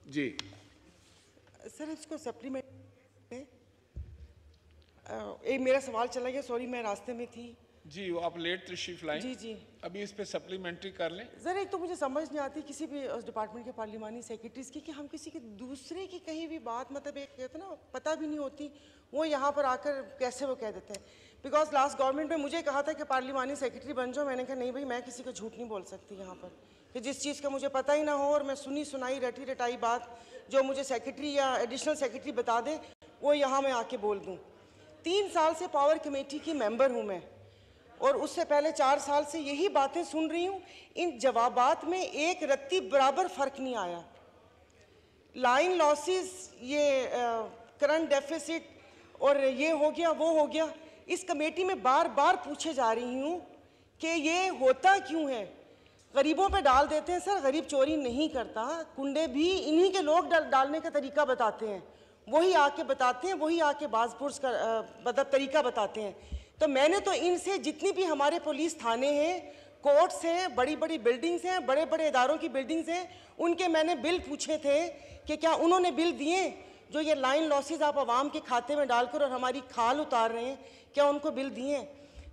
जी sir, इसको supplement एक मेरा सवाल चला गया, सॉरी मैं रास्ते में थी। जी, वो आप लेट तशरीफ लाएं। जी जी, अभी इस पे सप्लीमेंट्री कर लें। सर एक तो मुझे समझ नहीं आती किसी भी उस डिपार्टमेंट के पार्लिमानी सेक्रेटरीज की कि हम किसी के दूसरे की कहीं भी बात, मतलब एक कहते ना पता भी नहीं होती, वो यहाँ पर आकर कैसे वो कह देते हैं। बिकॉज लास्ट गवर्नमेंट में मुझे कहा था कि पार्लिमानी सेक्रेटरी बन जाओ, मैंने कहा नहीं भाई, मैं किसी को झूठ नहीं बोल सकती यहाँ पर, कि जिस चीज़ का मुझे पता ही ना हो और मैं सुनी सुनाई रटी रटाई बात जो मुझे सेक्रेटरी या एडिशनल सेक्रेटरी बता दे वो यहाँ मैं आके बोल दूँ। 3 साल से पावर कमेटी की मेंबर हूँ मैं, और उससे पहले 4 साल से यही बातें सुन रही हूँ। इन जवाबात में एक रत्ती बराबर फर्क नहीं आया। लाइन लॉसेस, ये करंट डेफिसिट और ये हो गया वो हो गया, इस कमेटी में बार बार पूछे जा रही हूँ कि ये होता क्यों है। गरीबों पे डाल देते हैं सर, गरीब चोरी नहीं करता, कुंडे भी इन्हीं के लोग डालने का तरीका बताते हैं, वही आके बताते हैं, वही आके बाजपुर्स का मतलब तरीका बताते हैं। तो मैंने तो इनसे जितनी भी हमारे पुलिस थाने हैं, कोर्ट्स हैं, बड़ी बड़ी बिल्डिंग्स हैं, बड़े बड़े इदारों की बिल्डिंग्स हैं, उनके मैंने बिल पूछे थे कि क्या उन्होंने बिल दिए जो ये लाइन लॉसेस आप आवाम के खाते में डालकर और हमारी खाल उतार रहे हैं, क्या उनको बिल दिए?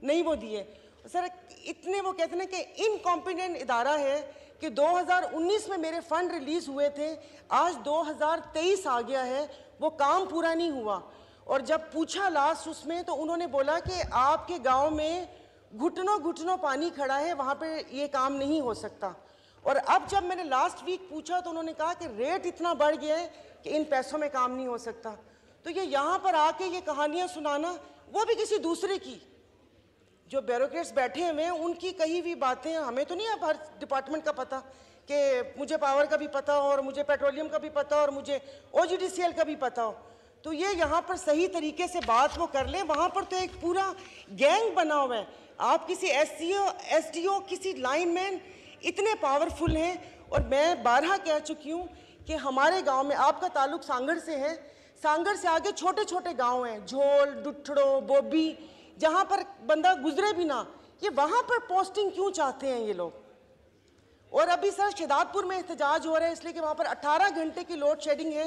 नहीं वो दिए सर। इतने वो कहते हैं कि इनकॉम्पिटेंट इदारा है कि 2019 में मेरे फंड रिलीज हुए थे, आज 2023 आ गया है, वो काम पूरा नहीं हुआ। और जब पूछा लास्ट उसमें तो उन्होंने बोला कि आपके गांव में घुटनों घुटनों पानी खड़ा है, वहाँ पे ये काम नहीं हो सकता। और अब जब मैंने लास्ट वीक पूछा तो उन्होंने कहा कि रेट इतना बढ़ गया है कि इन पैसों में काम नहीं हो सकता। तो ये यहाँ पर आके ये कहानियाँ सुनाना, वो भी किसी दूसरे की, जो ब्यूरोक्रेट्स बैठे हुए हैं उनकी कही हुई बातें, हमें तो नहीं अब हर डिपार्टमेंट का पता, कि मुझे पावर का भी पता हो और मुझे पेट्रोलियम का भी पता हो और मुझे OGDCL का भी पता हो। तो ये यहाँ पर सही तरीके से बात वो कर ले, वहाँ पर तो एक पूरा गैंग बना हुआ है। आप किसी SDO किसी लाइनमैन इतने पावरफुल हैं। और मैं 12 कह चुकी हूँ कि हमारे गांव में, आपका ताल्लुक सांगड़ से है, सांगड़ से आगे छोटे छोटे गांव हैं, झोल, डुठड़ो, बोबी, जहाँ पर बंदा गुजरे भी ना, ये वहाँ पर पोस्टिंग क्यों चाहते हैं ये लोग? और अभी सर शहदादपुर में एहतजाज हो रहा है इसलिए कि वहाँ पर 18 घंटे की लोड शेडिंग है,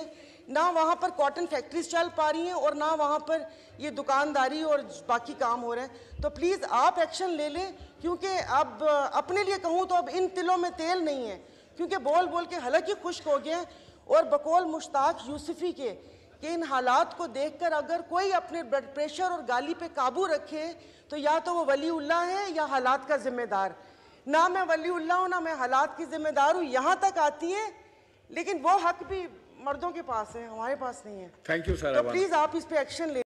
ना वहाँ पर कॉटन फैक्ट्रीज चल पा रही हैं और ना वहाँ पर ये दुकानदारी और बाकी काम हो रहे हैं। तो प्लीज़ आप एक्शन ले लें, क्योंकि अब अपने लिए कहूँ तो अब इन तिलों में तेल नहीं है, क्योंकि बोल बोल के हलक ही खुश्क हो गए। और बकौल मुश्ताक यूसुफी के कि इन हालात को देखकर अगर कोई अपने ब्लड प्रेशर और गाली पे काबू रखे तो या तो वो वलीउल्लाह है या हालात का जिम्मेदार। ना मैं वलीउल्लाह हूँ ना मैं हालात की जिम्मेदार हूँ। यहाँ तक आती है, लेकिन वो हक भी मर्दों के पास है, हमारे पास नहीं है। Thank you sir. तो प्लीज़ आप इस पे एक्शन ले।